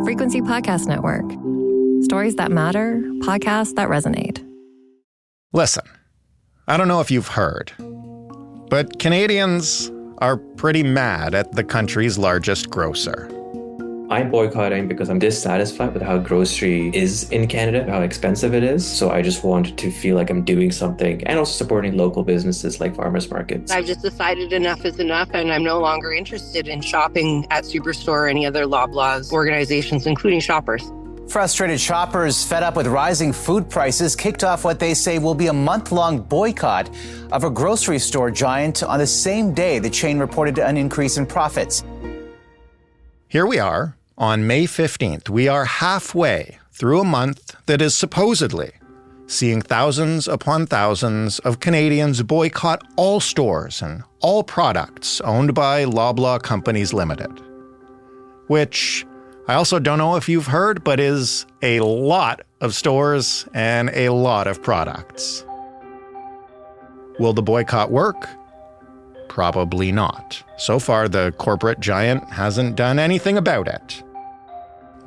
Frequency Podcast Network. Stories that matter, podcasts that resonate. Listen, I don't know if you've heard, but Canadians are pretty mad at the country's largest grocer. I'm boycotting because I'm dissatisfied with how grocery is in Canada, how expensive it is. So I just want to feel like I'm doing something and also supporting local businesses like farmers markets. I've just decided enough is enough, and I'm no longer interested in shopping at Superstore or any other Loblaws organizations, including Shoppers. Frustrated shoppers fed up with rising food prices kicked off what they say will be a month-long boycott of a grocery store giant on the same day the chain reported an increase in profits. Here we are, on May 15th. We are halfway through a month that is supposedly seeing thousands upon thousands of Canadians boycott all stores and all products owned by Loblaw Companies Ltd. Which, I also don't know if you've heard, but is a lot of stores and a lot of products. Will the boycott work? Probably not. So far, the corporate giant hasn't done anything about it.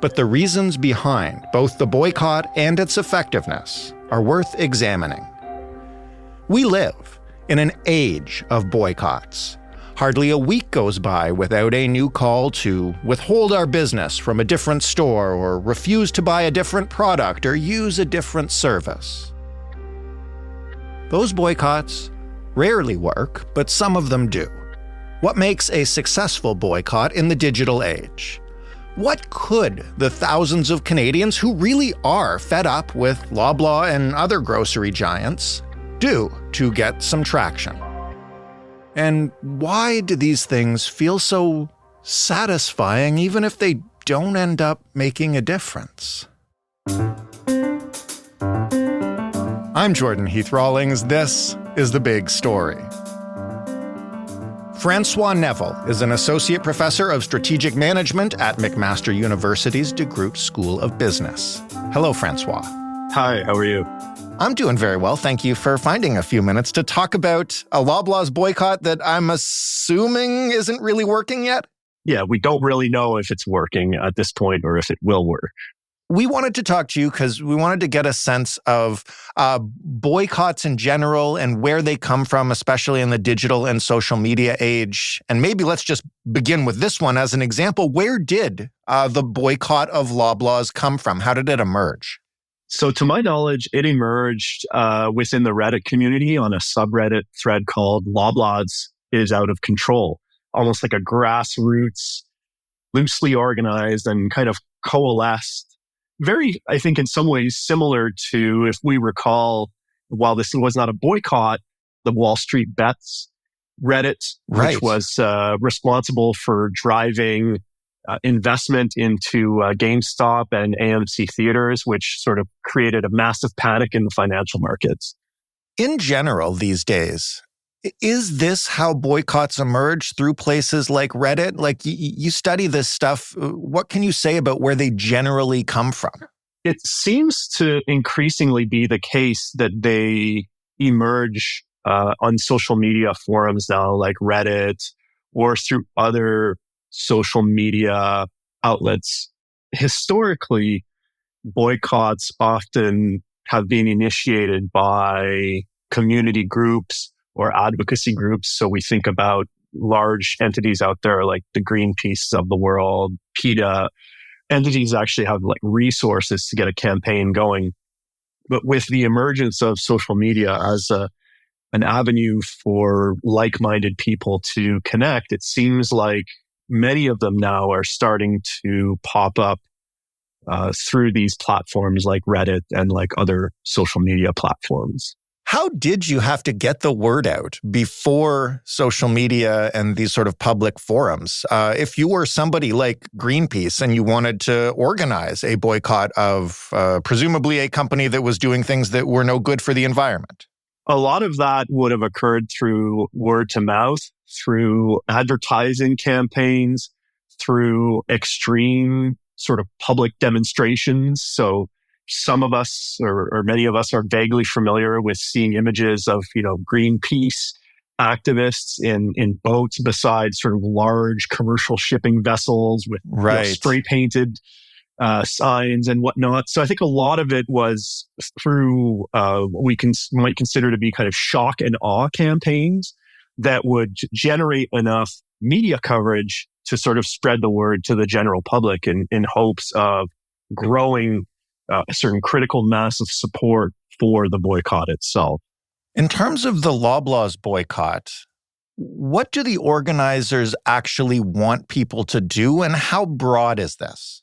But the reasons behind both the boycott and its effectiveness are worth examining. We live in an age of boycotts. Hardly a week goes by without a new call to withhold our business from a different store or refuse to buy a different product or use a different service. Those boycotts rarely work, but some of them do. What makes a successful boycott in the digital age? What could the thousands of Canadians who really are fed up with Loblaw and other grocery giants do to get some traction? And why do these things feel so satisfying even if they don't end up making a difference? I'm Jordan Heath Rawlings. This is The Big Story. François Neville is an associate professor of strategic management at McMaster University's DeGroote School of Business. Hello, François. Hi, how are you? I'm doing very well. Thank you for finding a few minutes to talk about a Loblaw's boycott that I'm assuming isn't really working yet. Yeah, we don't really know if it's working at this point or if it will work. We wanted to talk to you because we wanted to get a sense of boycotts in general and where they come from, especially in the digital and social media age. And maybe let's just begin with this one as an example. Where did the boycott of Loblaw's come from? How did it emerge? So to my knowledge, it emerged within the Reddit community on a subreddit thread called Loblaw's is Out of Control, almost like a grassroots, loosely organized and kind of coalesced. Very, I think, in some ways similar to, if we recall, while this was not a boycott, the Wall Street Bets Reddit, right, which was responsible for driving investment into GameStop and AMC theaters, which sort of created a massive panic in the financial markets. In general, these days, is this how boycotts emerge, through places like Reddit? Like, you study this stuff. What can you say about where they generally come from? It seems to increasingly be the case that they emerge on social media forums now, like Reddit, or through other social media outlets. Historically, boycotts often have been initiated by community groups or advocacy groups. So we think about large entities out there like the Greenpeace of the world, PETA. Entities actually have like resources to get a campaign going. But with the emergence of social media as an avenue for like-minded people to connect, it seems like many of them now are starting to pop up through these platforms like Reddit and like other social media platforms. How did you have to get the word out before social media and these sort of public forums? If you were somebody like Greenpeace and you wanted to organize a boycott of presumably a company that was doing things that were no good for the environment. A lot of that would have occurred through word to mouth, through advertising campaigns, through extreme sort of public demonstrations. So some of us or many of us are vaguely familiar with seeing images of, Greenpeace activists in boats beside sort of large commercial shipping vessels with spray painted signs and whatnot. So I think a lot of it was through what we might consider to be kind of shock and awe campaigns that would generate enough media coverage to sort of spread the word to the general public in hopes of growing a certain critical mass of support for the boycott itself. In terms of the Loblaw's boycott, what do the organizers actually want people to do, and how broad is this?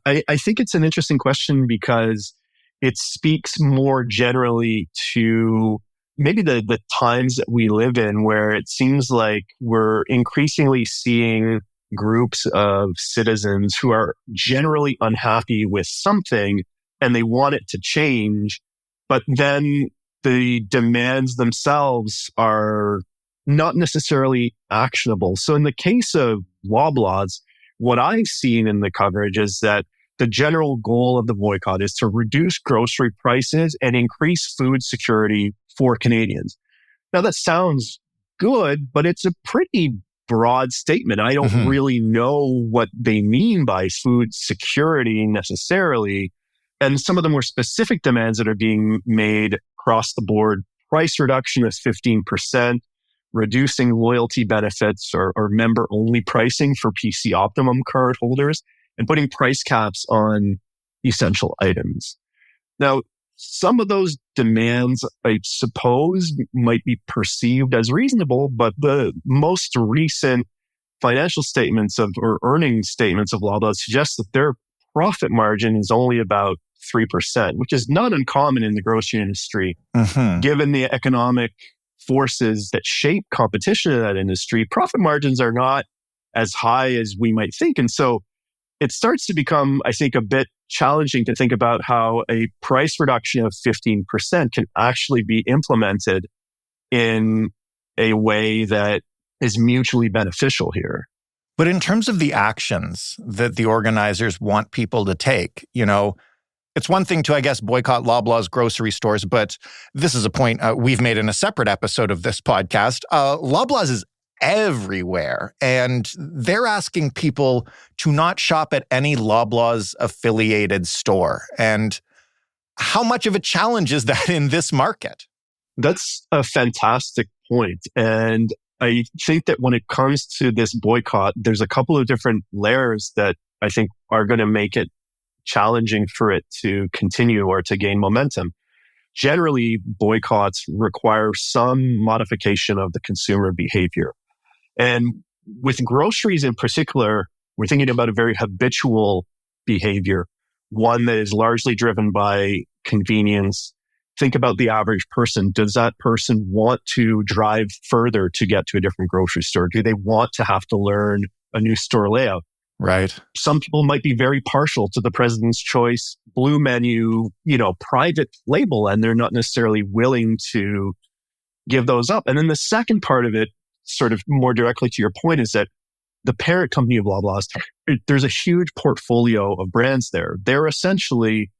I think it's an interesting question because it speaks more generally to maybe the times that we live in, where it seems like we're increasingly seeing groups of citizens who are generally unhappy with something and they want it to change, but then the demands themselves are not necessarily actionable. So in the case of Loblaw's, what I've seen in the coverage is that the general goal of the boycott is to reduce grocery prices and increase food security for Canadians. Now, that sounds good, but it's a pretty broad statement. I don't really know what they mean by food security necessarily. And some of the more specific demands that are being made across the board, price reduction of 15%, reducing loyalty benefits or member-only pricing for PC Optimum card holders, and putting price caps on essential items. Now, some of those demands, I suppose, might be perceived as reasonable, but the most recent financial statements or earnings statements of Loblaw suggest that their profit margin is only about 3%, which is not uncommon in the grocery industry. Given the economic forces that shape competition in that industry, profit margins are not as high as we might think. And so it starts to become, I think, a bit challenging to think about how a price reduction of 15% can actually be implemented in a way that is mutually beneficial here. But in terms of the actions that the organizers want people to take, it's one thing to, I guess, boycott Loblaw's grocery stores, but this is a point we've made in a separate episode of this podcast. Loblaw's is everywhere, and they're asking people to not shop at any Loblaw's affiliated store. And how much of a challenge is that in this market? That's a fantastic point. And I think that when it comes to this boycott, there's a couple of different layers that I think are going to make it challenging for it to continue or to gain momentum. Generally, boycotts require some modification of the consumer behavior. And with groceries in particular, we're thinking about a very habitual behavior, one that is largely driven by convenience. Think about the average person. Does that person want to drive further to get to a different grocery store? Do they want to have to learn a new store layout? Right. Some people might be very partial to the President's Choice Blue Menu, private label, and they're not necessarily willing to give those up. And then the second part of it, sort of more directly to your point, is that the parent company of Loblaw's, there's a huge portfolio of brands there. They're essentially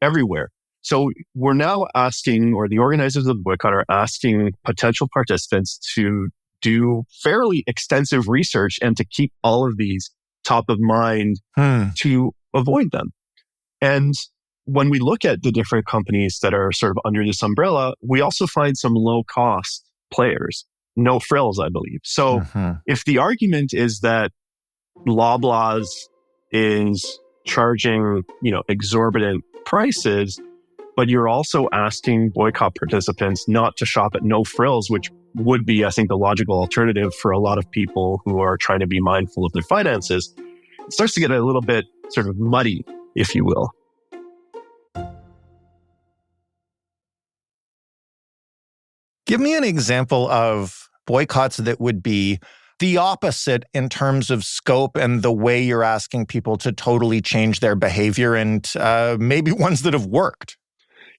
everywhere. So we're now asking, or the organizers of the boycott are asking potential participants to do fairly extensive research and to keep all of these top of mind to avoid them. And when we look at the different companies that are sort of under this umbrella, we also find some low-cost players. No frills, I believe. So if the argument is that Loblaw's is charging, exorbitant prices, but you're also asking boycott participants not to shop at No Frills, which would be, I think, the logical alternative for a lot of people who are trying to be mindful of their finances, it starts to get a little bit sort of muddy, if you will. Give me an example of boycotts that would be the opposite in terms of scope and the way you're asking people to totally change their behavior, and maybe ones that have worked.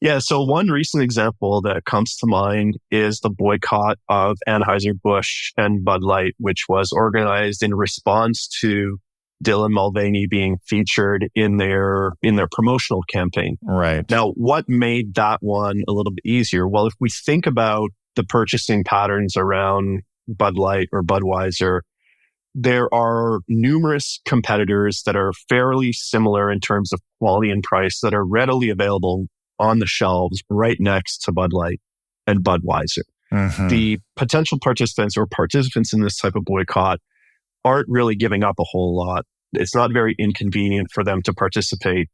Yeah, so one recent example that comes to mind is the boycott of Anheuser-Busch and Bud Light, which was organized in response to Dylan Mulvaney being featured in their promotional campaign. Right. Now, what made that one a little bit easier? Well, if we think about the purchasing patterns around Bud Light or Budweiser, there are numerous competitors that are fairly similar in terms of quality and price that are readily available on the shelves right next to Bud Light and Budweiser. Mm-hmm. The potential participants in this type of boycott aren't really giving up a whole lot. It's not very inconvenient for them to participate.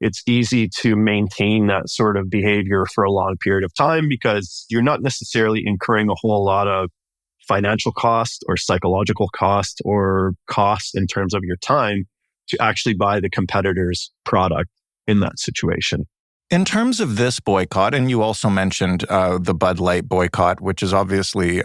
It's easy to maintain that sort of behavior for a long period of time because you're not necessarily incurring a whole lot of financial cost or psychological cost or cost in terms of your time to actually buy the competitor's product in that situation. In terms of this boycott, and you also mentioned the Bud Light boycott, which is obviously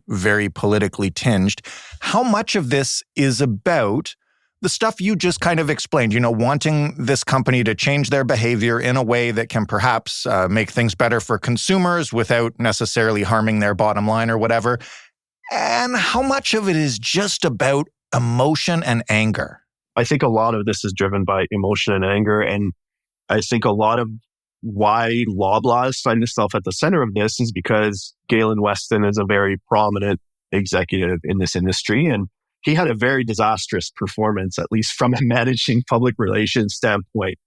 very politically tinged, how much of this is about the stuff you just kind of explained, wanting this company to change their behavior in a way that can perhaps make things better for consumers without necessarily harming their bottom line or whatever? And how much of it is just about emotion and anger? I think a lot of this is driven by emotion and anger. And I think a lot of why Loblaw finds itself at the center of this is because Galen Weston is a very prominent executive in this industry. And he had a very disastrous performance, at least from a managing public relations standpoint,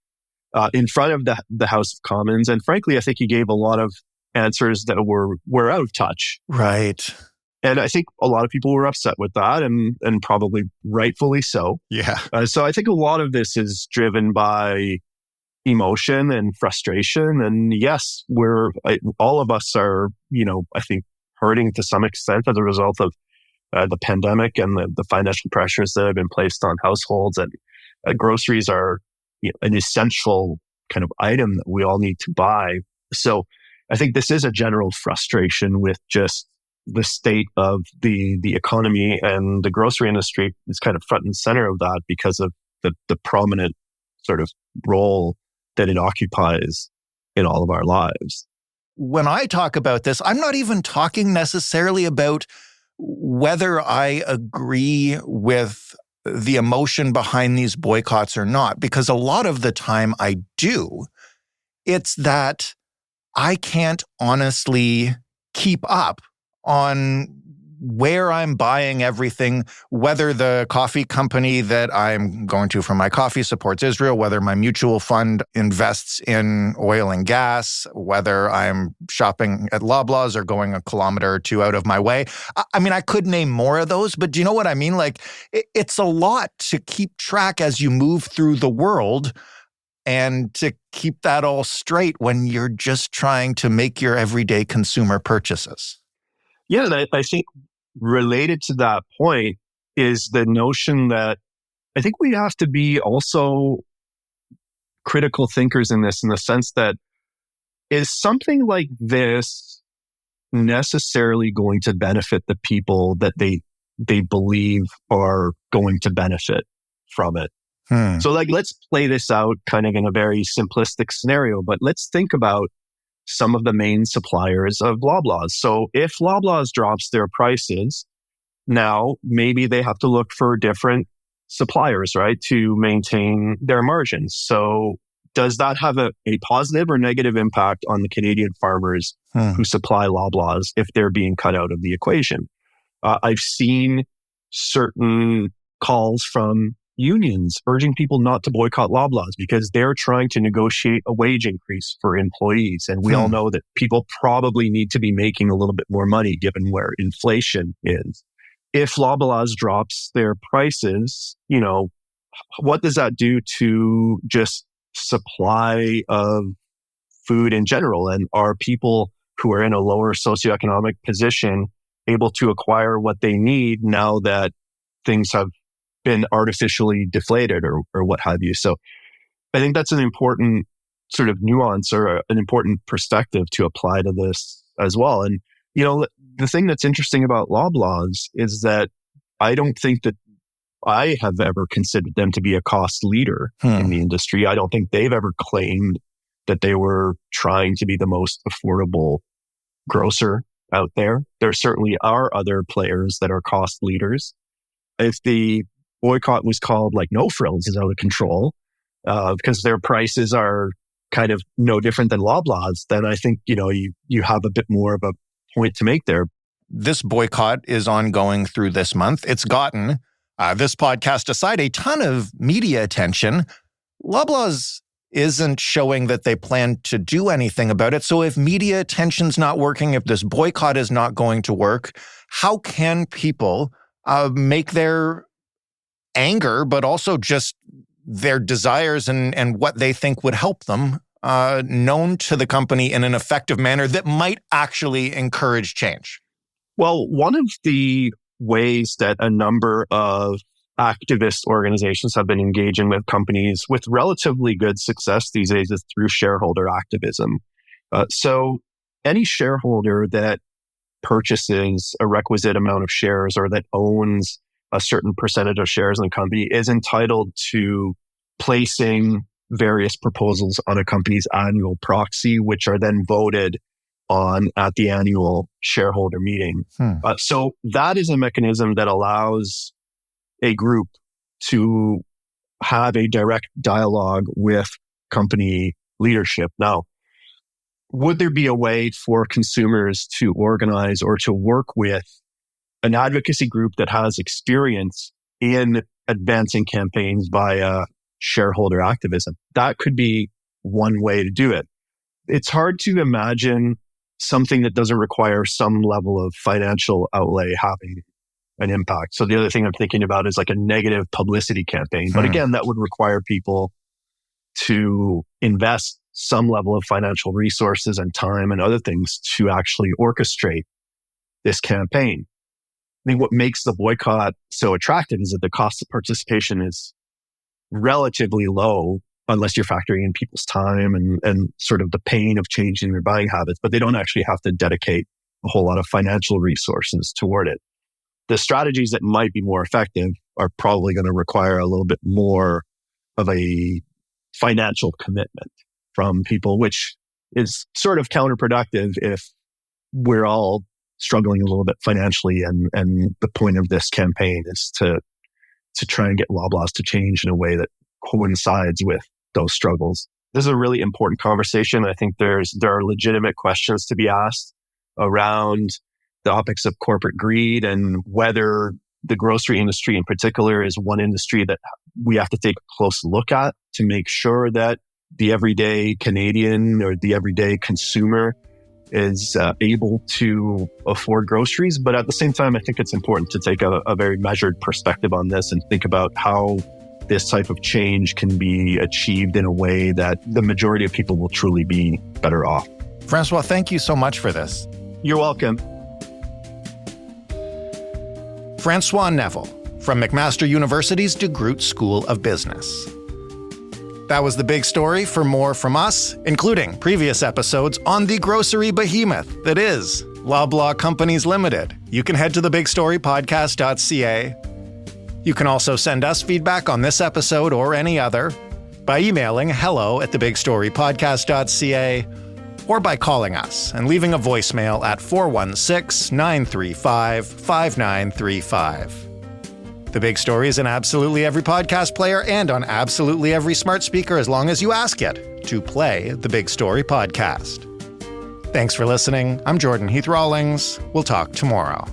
in front of the House of Commons. And frankly, I think he gave a lot of answers that were out of touch. Right. And I think a lot of people were upset with that and probably rightfully so. Yeah. So I think a lot of this is driven by emotion and frustration. And yes, all of us are, I think hurting to some extent as a result of the pandemic and the financial pressures that have been placed on households. And groceries are an essential kind of item that we all need to buy. So I think this is a general frustration with just the state of the economy, and the grocery industry is kind of front and center of that because of the prominent sort of role that it occupies in all of our lives. When I talk about this, I'm not even talking necessarily about whether I agree with the emotion behind these boycotts or not, because a lot of the time I do. It's that I can't honestly keep up on where I'm buying everything, whether the coffee company that I'm going to for my coffee supports Israel, whether my mutual fund invests in oil and gas, whether I'm shopping at Loblaw's or going a kilometer or two out of my way. I mean, I could name more of those, but do you know what I mean? Like, it's a lot to keep track as you move through the world and to keep that all straight when you're just trying to make your everyday consumer purchases. Yeah, and I think related to that point is the notion that I think we have to be also critical thinkers in this, in the sense that is something like this necessarily going to benefit the people that they believe are going to benefit from it? So let's play this out kind of in a very simplistic scenario, but let's think about some of the main suppliers of Loblaw's. So if Loblaw's drops their prices, now maybe they have to look for different suppliers, right, to maintain their margins. So does that have a positive or negative impact on the Canadian farmers who supply Loblaw's if they're being cut out of the equation? I've seen certain calls from unions urging people not to boycott Loblaw's because they're trying to negotiate a wage increase for employees. And we all know that people probably need to be making a little bit more money given where inflation is. If Loblaw's drops their prices, what does that do to just supply of food in general? And are people who are in a lower socioeconomic position able to acquire what they need now that things have been artificially deflated or what have you? So I think that's an important sort of nuance or an important perspective to apply to this as well. And, the thing that's interesting about Loblaw's is that I don't think that I have ever considered them to be a cost leader in the industry. I don't think they've ever claimed that they were trying to be the most affordable grocer out there. There certainly are other players that are cost leaders. If the boycott was called like No Frills is out of control because their prices are kind of no different than Loblaw's, then I think, you have a bit more of a point to make there. This boycott is ongoing through this month. It's gotten This podcast aside, a ton of media attention. Loblaw's isn't showing that they plan to do anything about it. So if media attention's not working, if this boycott is not going to work, how can people make their anger, but also just their desires and what they think would help them known to the company in an effective manner that might actually encourage change? Well, one of the ways that a number of activist organizations have been engaging with companies with relatively good success these days is through shareholder activism. So any shareholder that purchases a requisite amount of shares or that owns a certain percentage of shares in a company is entitled to placing various proposals on a company's annual proxy, which are then voted on at the annual shareholder meeting. So that is a mechanism that allows a group to have a direct dialogue with company leadership. Now, would there be a way for consumers to organize or to work with an advocacy group that has experience in advancing campaigns via shareholder activism? That could be one way to do it. It's hard to imagine something that doesn't require some level of financial outlay having an impact. So the other thing I'm thinking about is like a negative publicity campaign. But again, that would require people to invest some level of financial resources and time and other things to actually orchestrate this campaign. I think what makes the boycott so attractive is that the cost of participation is relatively low unless you're factoring in people's time and sort of the pain of changing their buying habits, but they don't actually have to dedicate a whole lot of financial resources toward it. The strategies that might be more effective are probably going to require a little bit more of a financial commitment from people, which is sort of counterproductive if we're all struggling a little bit financially. And the point of this campaign is to try and get Loblaws to change in a way that coincides with those struggles. This is a really important conversation. I think there are legitimate questions to be asked around the topics of corporate greed and whether the grocery industry in particular is one industry that we have to take a close look at to make sure that the everyday Canadian or the everyday consumer is able to afford groceries. But at the same time, I think it's important to take a very measured perspective on this and think about how this type of change can be achieved in a way that the majority of people will truly be better off. François, thank you so much for this. You're welcome. François Neville from McMaster University's DeGroote School of Business. That was the big story. For more from us, including previous episodes on the grocery behemoth that is Loblaw Companies Ltd, you can head to thebigstorypodcast.ca. You can also send us feedback on this episode or any other by emailing hello@thebigstorypodcast.ca or by calling us and leaving a voicemail at 416-935-5935. The Big Story is in absolutely every podcast player and on absolutely every smart speaker as long as you ask it to play the Big Story podcast. Thanks for listening. I'm Jordan Heath Rawlings. We'll talk tomorrow.